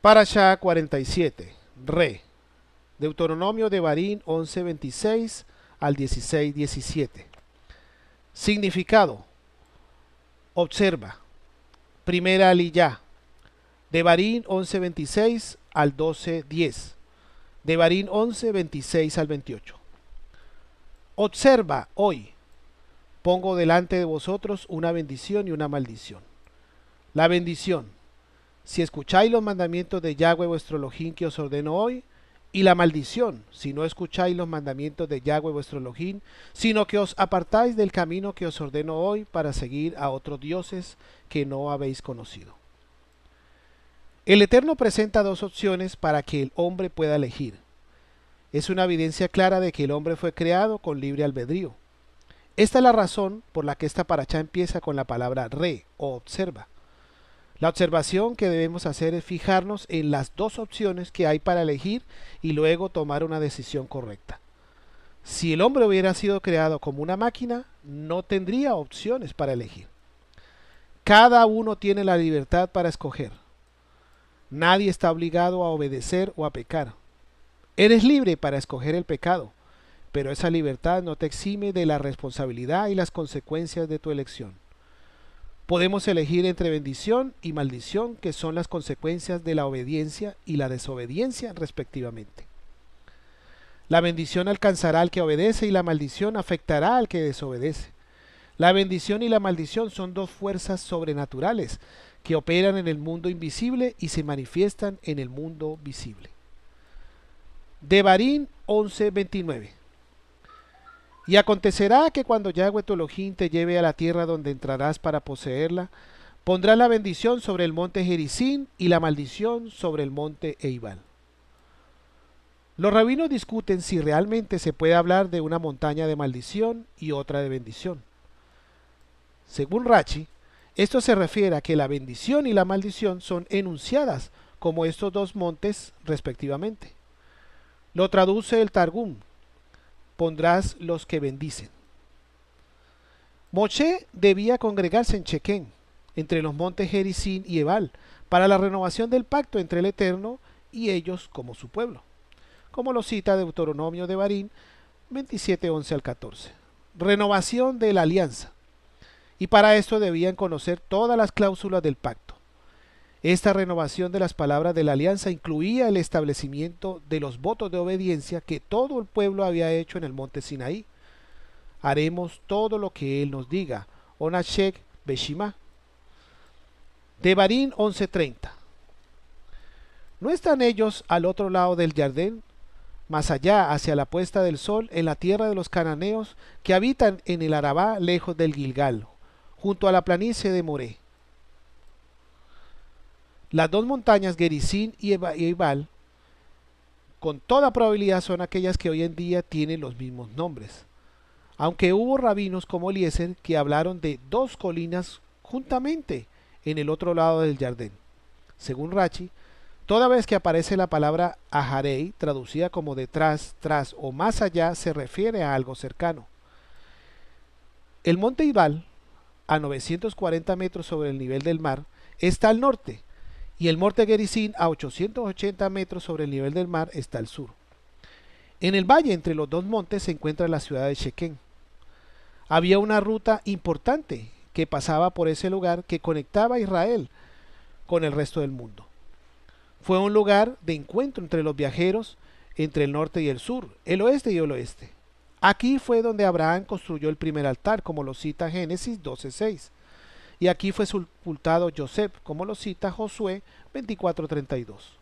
Parashá 47, Re. Deuteronomio de Barín 11:26 al 16:17. Significado. Observa. Primera aliyá. De Barín 11:26 al 12:10. De Barín 11:26 al 28. Observa hoy. Pongo delante de vosotros una bendición y una maldición. La bendición: si escucháis los mandamientos de Yahweh vuestro Elohim que os ordeno hoy, y la maldición, si no escucháis los mandamientos de Yahweh vuestro Elohim, sino que os apartáis del camino que os ordeno hoy para seguir a otros dioses que no habéis conocido. El Eterno presenta dos opciones para que el hombre pueda elegir. Es una evidencia clara de que el hombre fue creado con libre albedrío. Esta es la razón por la que esta parashá empieza con la palabra re o observa. La observación que debemos hacer es fijarnos en las dos opciones que hay para elegir y luego tomar una decisión correcta. Si el hombre hubiera sido creado como una máquina, no tendría opciones para elegir. Cada uno tiene la libertad para escoger. Nadie está obligado a obedecer o a pecar. Eres libre para escoger el pecado, pero esa libertad no te exime de la responsabilidad y las consecuencias de tu elección. Podemos elegir entre bendición y maldición, que son las consecuencias de la obediencia y la desobediencia respectivamente. La bendición alcanzará al que obedece y la maldición afectará al que desobedece. La bendición y la maldición son dos fuerzas sobrenaturales que operan en el mundo invisible y se manifiestan en el mundo visible. Devarim 11:29. Y acontecerá que cuando Yahweh tu Elohim te lleve a la tierra donde entrarás para poseerla, pondrá la bendición sobre el monte Gerizim y la maldición sobre el monte Eibal. Los rabinos discuten si realmente se puede hablar de una montaña de maldición y otra de bendición. Según Rashi, esto se refiere a que la bendición y la maldición son enunciadas como estos dos montes respectivamente. Lo traduce el Targum: pondrás los que bendicen. Moshe debía congregarse en Chequén, entre los montes Gerizim y Ebal, para la renovación del pacto entre el Eterno y ellos como su pueblo, como lo cita Deuteronomio de Barín 27:11 al 14. Renovación de la alianza. Y para esto debían conocer todas las cláusulas del pacto. Esta renovación de las palabras de la alianza incluía el establecimiento de los votos de obediencia que todo el pueblo había hecho en el monte Sinaí. Haremos todo lo que él nos diga. Onashek Beshimá. Devarim 11:30. ¿No están ellos al otro lado del Jardín, más allá hacia la puesta del sol, en la tierra de los cananeos que habitan en el Arabá, lejos del Gilgal, junto a la planicie de Moré? Las dos montañas Gerizim y Eibal con toda probabilidad son aquellas que hoy en día tienen los mismos nombres, aunque hubo rabinos como Eliezer que hablaron de dos colinas juntamente en el otro lado del Jardín. Según Rashi, toda vez que aparece la palabra Aharei, traducida como detrás, tras o más allá, se refiere a algo cercano. El monte Eibal, a 940 metros sobre el nivel del mar, está al norte, y el monte Gerizim, a 880 metros sobre el nivel del mar, está al sur. En el valle entre los dos montes se encuentra la ciudad de Chequén. Había una ruta importante que pasaba por ese lugar que conectaba a Israel con el resto del mundo. Fue un lugar de encuentro entre los viajeros entre el norte y el sur, el oeste y el oeste. Aquí fue donde Abraham construyó el primer altar, como lo cita Génesis 12:6. Y aquí fue sepultado Joseph, como lo cita Josué 24:32.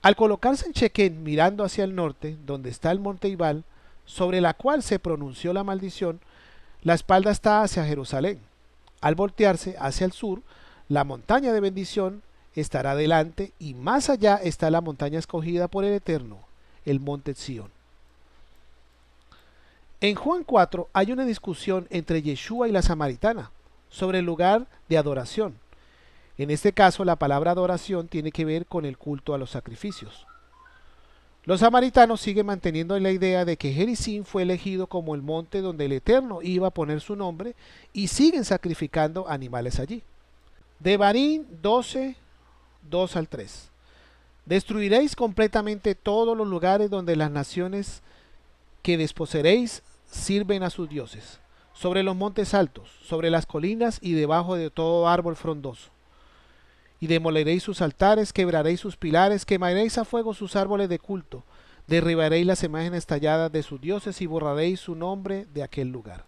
Al colocarse en Chequén mirando hacia el norte, donde está el monte Eibal, sobre la cual se pronunció la maldición, la espalda está hacia Jerusalén. Al voltearse hacia el sur, la montaña de bendición estará delante y más allá está la montaña escogida por el Eterno, el monte Sión. En Juan 4 hay una discusión entre Yeshua y la samaritana sobre el lugar de adoración. En este caso, la palabra adoración tiene que ver con el culto a los sacrificios. Los samaritanos siguen manteniendo la idea de que Gerizim fue elegido como el monte donde el Eterno iba a poner su nombre y siguen sacrificando animales allí. Devarim 12, 2 al 3. Destruiréis completamente todos los lugares donde las naciones que desposeeréis sirven a sus dioses, sobre los montes altos, sobre las colinas y debajo de todo árbol frondoso. Y demoleréis sus altares, quebraréis sus pilares, quemaréis a fuego sus árboles de culto, derribaréis las imágenes talladas de sus dioses y borraréis su nombre de aquel lugar.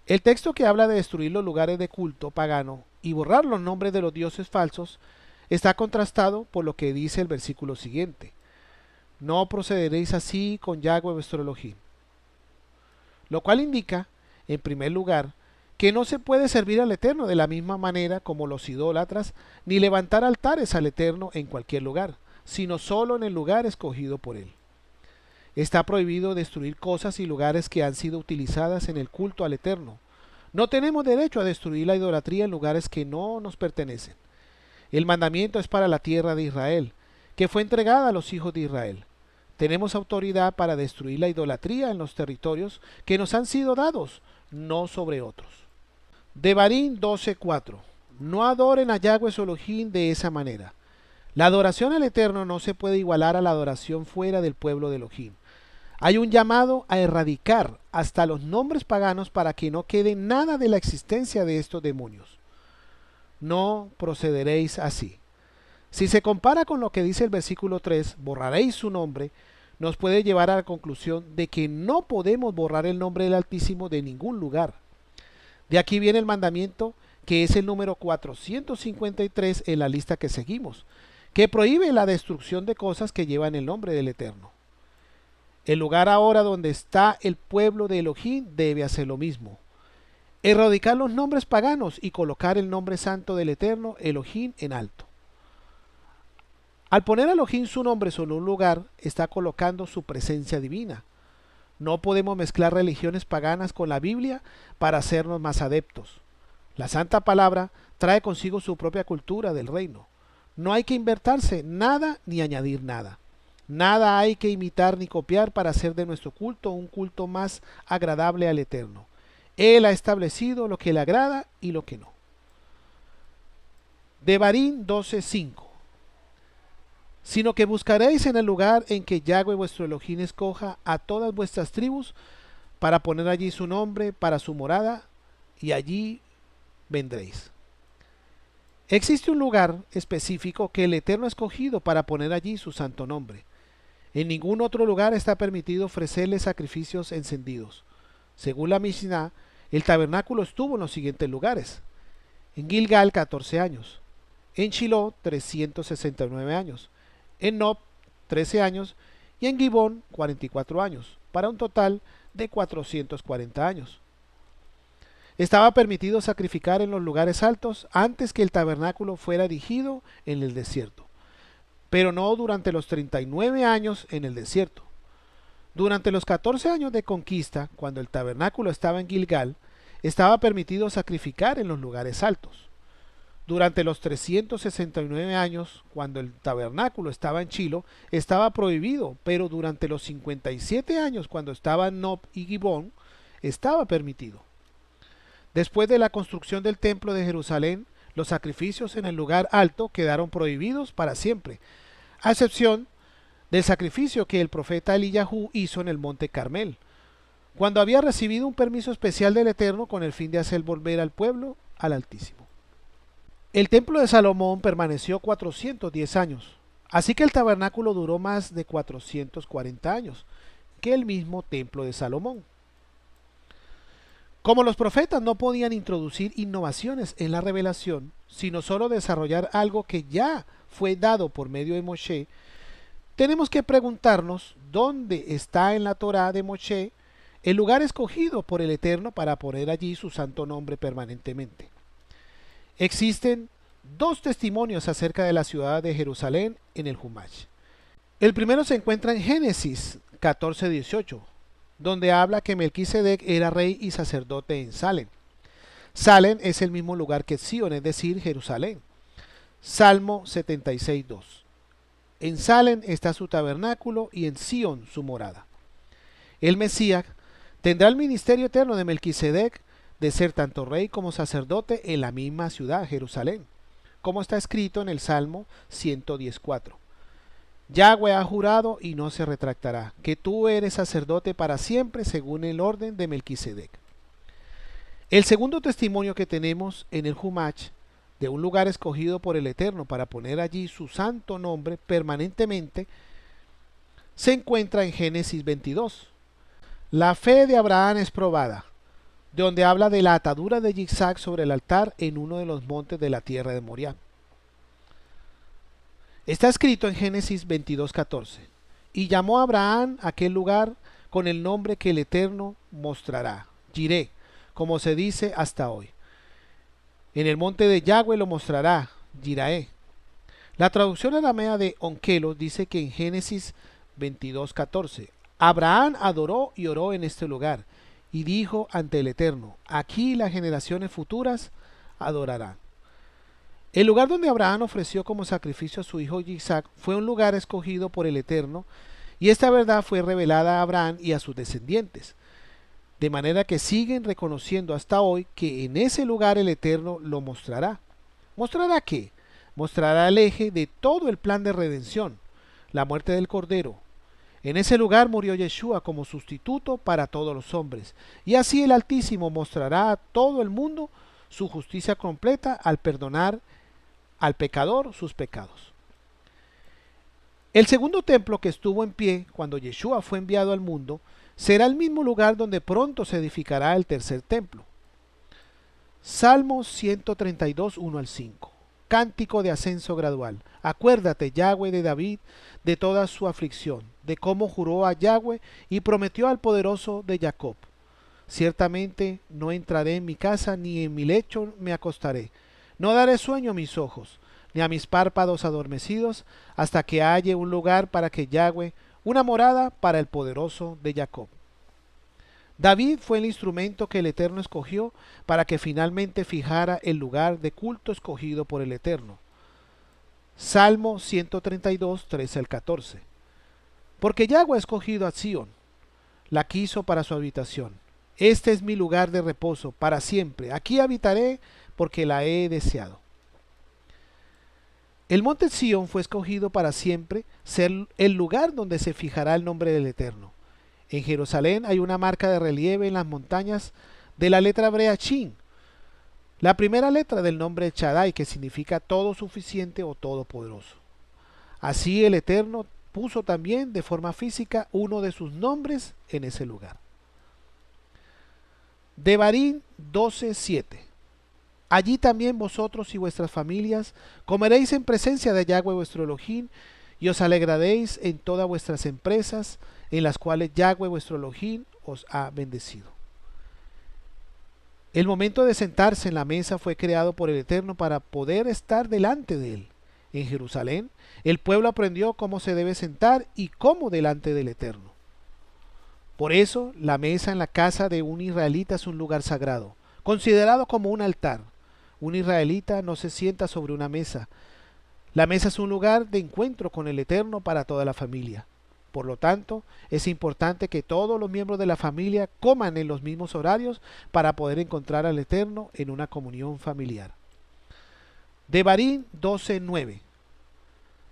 El texto que habla de destruir los lugares de culto pagano y borrar los nombres de los dioses falsos está contrastado por lo que dice el versículo siguiente: no procederéis así con Yahweh vuestro Elohim. Lo cual indica, en primer lugar, que no se puede servir al Eterno de la misma manera como los idólatras, ni levantar altares al Eterno en cualquier lugar, sino solo en el lugar escogido por Él. Está prohibido destruir cosas y lugares que han sido utilizadas en el culto al Eterno. No tenemos derecho a destruir la idolatría en lugares que no nos pertenecen. El mandamiento es para la tierra de Israel, que fue entregada a los hijos de Israel. Tenemos autoridad para destruir la idolatría en los territorios que nos han sido dados, no sobre otros. Devarim 12:4. No adoren a Yahweh su Elohim de esa manera. La adoración al Eterno no se puede igualar a la adoración fuera del pueblo de Elohim. Hay un llamado a erradicar hasta los nombres paganos para que no quede nada de la existencia de estos demonios. No procederéis así. Si se compara con lo que dice el versículo 3, borraréis su nombre, nos puede llevar a la conclusión de que no podemos borrar el nombre del Altísimo de ningún lugar. De aquí viene el mandamiento, que es el número 453 en la lista que seguimos, que prohíbe la destrucción de cosas que llevan el nombre del Eterno. El lugar ahora donde está el pueblo de Elohim debe hacer lo mismo: erradicar los nombres paganos y colocar el nombre santo del Eterno Elohim en alto. Al poner a Elohim su nombre sobre un lugar, está colocando su presencia divina. No podemos mezclar religiones paganas con la Biblia para hacernos más adeptos. La Santa Palabra trae consigo su propia cultura del reino. No hay que inventarse nada ni añadir nada. Nada hay que imitar ni copiar para hacer de nuestro culto un culto más agradable al Eterno. Él ha establecido lo que le agrada y lo que no. Devarim 12:5. Sino que buscaréis en el lugar en que Yahweh vuestro Elohim escoja a todas vuestras tribus para poner allí su nombre para su morada, y allí vendréis. Existe un lugar específico que el Eterno ha escogido para poner allí su santo nombre. En ningún otro lugar está permitido ofrecerle sacrificios encendidos. Según la Mishnah, el tabernáculo estuvo en los siguientes lugares: en Gilgal 14 años, en Shiloh 369 años, en Nob 13 años y en Gibón 44 años, para un total de 440 años. Estaba permitido sacrificar en los lugares altos antes que el tabernáculo fuera erigido en el desierto, pero no durante los 39 años en el desierto. Durante los 14 años de conquista, cuando el tabernáculo estaba en Gilgal, estaba permitido sacrificar en los lugares altos. Durante los 369 años, cuando el tabernáculo estaba en Chilo, estaba prohibido, pero durante los 57 años, cuando estaba en Nob y Gibón, estaba permitido. Después de la construcción del templo de Jerusalén, los sacrificios en el lugar alto quedaron prohibidos para siempre, a excepción del sacrificio que el profeta Eliyahu hizo en el monte Carmel, cuando había recibido un permiso especial del Eterno con el fin de hacer volver al pueblo al Altísimo. El templo de Salomón permaneció 410 años, así que el tabernáculo duró más de 440 años que el mismo templo de Salomón. Como los profetas no podían introducir innovaciones en la revelación, sino solo desarrollar algo que ya fue dado por medio de Moshe, tenemos que preguntarnos dónde está en la Torá de Moshe el lugar escogido por el Eterno para poner allí su santo nombre permanentemente. Existen dos testimonios acerca de la ciudad de Jerusalén en el Humash. El primero se encuentra en Génesis 14:18, donde habla que Melquisedec era rey y sacerdote en Salem. Salem es el mismo lugar que Sion, es decir, Jerusalén. Salmo 76:2. En Salem está su tabernáculo y en Sion su morada. El Mesías tendrá el ministerio eterno de Melquisedec de ser tanto rey como sacerdote en la misma ciudad, Jerusalén, como está escrito en el Salmo 110:4. Yahweh ha jurado y no se retractará, que tú eres sacerdote para siempre según el orden de Melquisedec. El segundo testimonio que tenemos en el Humach de un lugar escogido por el Eterno para poner allí su santo nombre permanentemente se encuentra en Génesis 22. La fe de Abraham es probada, donde habla de la atadura de Yitzhak sobre el altar en uno de los montes de la tierra de Moriah. Está escrito en Génesis 22:14. Y llamó a Abraham aquel lugar con el nombre que el Eterno mostrará, Jireh, como se dice hasta hoy. En el monte de Yahweh lo mostrará, Yiraeh. La traducción aramea de Onkelos dice que en Génesis 22:14, Abraham adoró y oró en este lugar, y dijo ante el Eterno, aquí las generaciones futuras adorarán. El lugar donde Abraham ofreció como sacrificio a su hijo Isaac fue un lugar escogido por el Eterno, y esta verdad fue revelada a Abraham y a sus descendientes, de manera que siguen reconociendo hasta hoy que en ese lugar el Eterno lo mostrará. ¿Mostrará qué? Mostrará el eje de todo el plan de redención, la muerte del Cordero. En ese lugar murió Yeshua como sustituto para todos los hombres, y así el Altísimo mostrará a todo el mundo su justicia completa al perdonar al pecador sus pecados. El segundo templo que estuvo en pie cuando Yeshua fue enviado al mundo será el mismo lugar donde pronto se edificará el tercer templo. Salmo 132, 1 al 5. Cántico de ascenso gradual. Acuérdate, Yahweh, de David, de toda su aflicción, de cómo juró a Yahweh y prometió al poderoso de Jacob. Ciertamente no entraré en mi casa, ni en mi lecho me acostaré. No daré sueño a mis ojos, ni a mis párpados adormecidos, hasta que halle un lugar para que Yahweh, una morada para el poderoso de Jacob. David fue el instrumento que el Eterno escogió para que finalmente fijara el lugar de culto escogido por el Eterno. Salmo 132, 13 al 14. Porque Yahweh ha escogido a Sión, la quiso para su habitación. Este es mi lugar de reposo para siempre. Aquí habitaré porque la he deseado. El monte Sión fue escogido para siempre ser el lugar donde se fijará el nombre del Eterno. En Jerusalén hay una marca de relieve en las montañas de la letra hebrea Shin, la primera letra del nombre Shaddai, que significa todo suficiente o todopoderoso. Así el Eterno puso también de forma física uno de sus nombres en ese lugar. Devarim 12:7. Allí también vosotros y vuestras familias comeréis en presencia de Yahweh vuestro Elohim, y os alegraréis en todas vuestras empresas, en las cuales Yahweh vuestro Elohim os ha bendecido. El momento de sentarse en la mesa fue creado por el Eterno para poder estar delante de él. En Jerusalén, el pueblo aprendió cómo se debe sentar y cómo delante del Eterno. Por eso, la mesa en la casa de un israelita es un lugar sagrado, considerado como un altar. Un israelita no se sienta sobre una mesa. La mesa es un lugar de encuentro con el Eterno para toda la familia. Por lo tanto, es importante que todos los miembros de la familia coman en los mismos horarios para poder encontrar al Eterno en una comunión familiar. Devarim 12:9.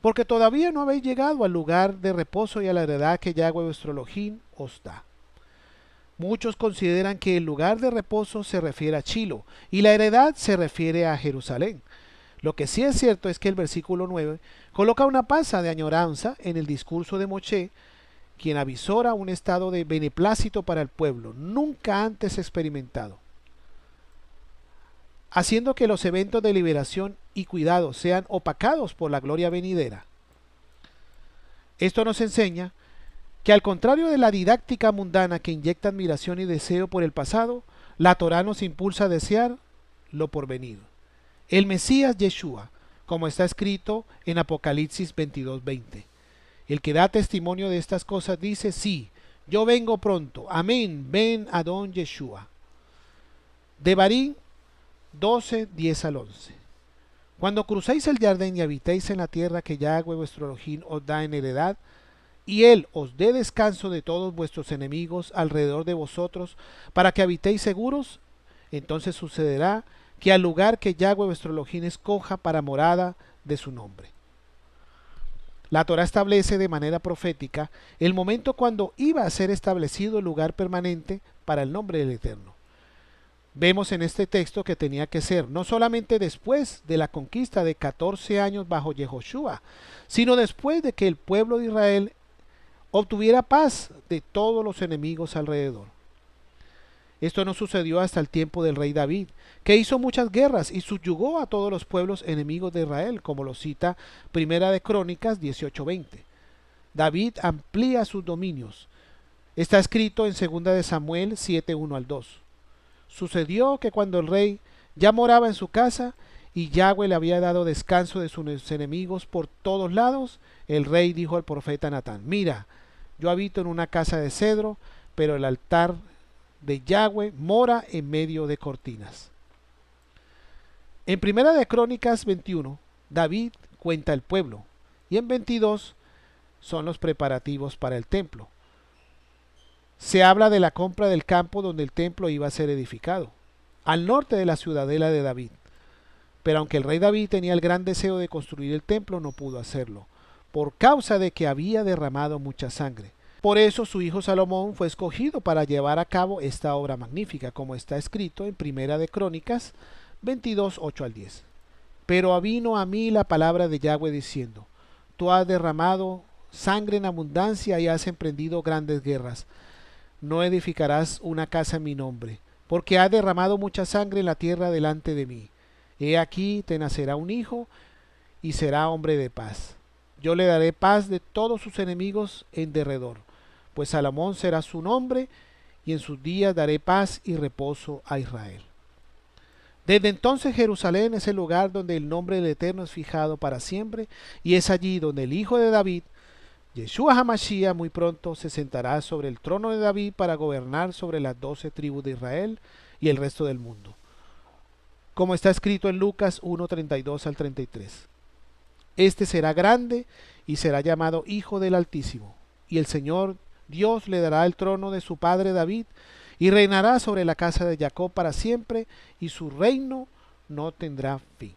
Porque todavía no habéis llegado al lugar de reposo y a la heredad que Yahweh vuestro Elohim os da. Muchos consideran que el lugar de reposo se refiere a Chilo y la heredad se refiere a Jerusalén. Lo que sí es cierto es que el versículo 9 coloca una pasa de añoranza en el discurso de Moshe, quien avisora un estado de beneplácito para el pueblo, nunca antes experimentado, haciendo que los eventos de liberación y cuidado sean opacados por la gloria venidera. Esto nos enseña que al contrario de la didáctica mundana que inyecta admiración y deseo por el pasado, la Torá nos impulsa a desear lo porvenir. El Mesías Yeshua, como está escrito en Apocalipsis 22:20. El que da testimonio de estas cosas dice, sí, yo vengo pronto. Amén, ven Adón Yeshua. Devarim 12:10 al 11. Cuando crucéis el Jardín y habitéis en la tierra que Yahweh vuestro Elohim os da en heredad, y él os dé descanso de todos vuestros enemigos alrededor de vosotros, para que habitéis seguros, entonces sucederá que al lugar que Yahweh vuestro Elohim escoja para morada de su nombre. La Torá establece de manera profética el momento cuando iba a ser establecido el lugar permanente para el nombre del Eterno. Vemos en este texto que tenía que ser no solamente después de la conquista de 14 años bajo Yehoshua, sino después de que el pueblo de Israel obtuviera paz de todos los enemigos alrededor. Esto no sucedió hasta el tiempo del rey David, que hizo muchas guerras y subyugó a todos los pueblos enemigos de Israel, como lo cita Primera de Crónicas 18:20. David amplía sus dominios. Está escrito en Segunda de Samuel 7:1 al 2. Sucedió que cuando el rey ya moraba en su casa y Yahweh le había dado descanso de sus enemigos por todos lados, el rey dijo al profeta Natán: mira, yo habito en una casa de cedro, pero el altar de Yahweh mora en medio de cortinas. En Primera de Crónicas 21, David cuenta el pueblo, y en 22 son los preparativos para el templo. Se habla de la compra del campo donde el templo iba a ser edificado, al norte de la ciudadela de David. Pero aunque el rey David tenía el gran deseo de construir el templo, no pudo hacerlo, por causa de que había derramado mucha sangre. Por eso su hijo Salomón fue escogido para llevar a cabo esta obra magnífica, como está escrito en Primera de Crónicas 22, 8 al 10. Pero vino a mí la palabra de Yahweh diciendo: tú has derramado sangre en abundancia y has emprendido grandes guerras. No edificarás una casa en mi nombre, porque has derramado mucha sangre en la tierra delante de mí. He aquí te nacerá un hijo y será hombre de paz. Yo le daré paz de todos sus enemigos en derredor, pues Salomón será su nombre, y en sus días daré paz y reposo a Israel. Desde entonces Jerusalén es el lugar donde el nombre del Eterno es fijado para siempre, y es allí donde el hijo de David, Yeshua HaMashiach, muy pronto se sentará sobre el trono de David para gobernar sobre las 12 tribus de Israel y el resto del mundo, como está escrito en Lucas 1:32 al 33. Este será grande y será llamado Hijo del Altísimo, y el Señor Dios le dará el trono de su padre David, y reinará sobre la casa de Jacob para siempre, y su reino no tendrá fin.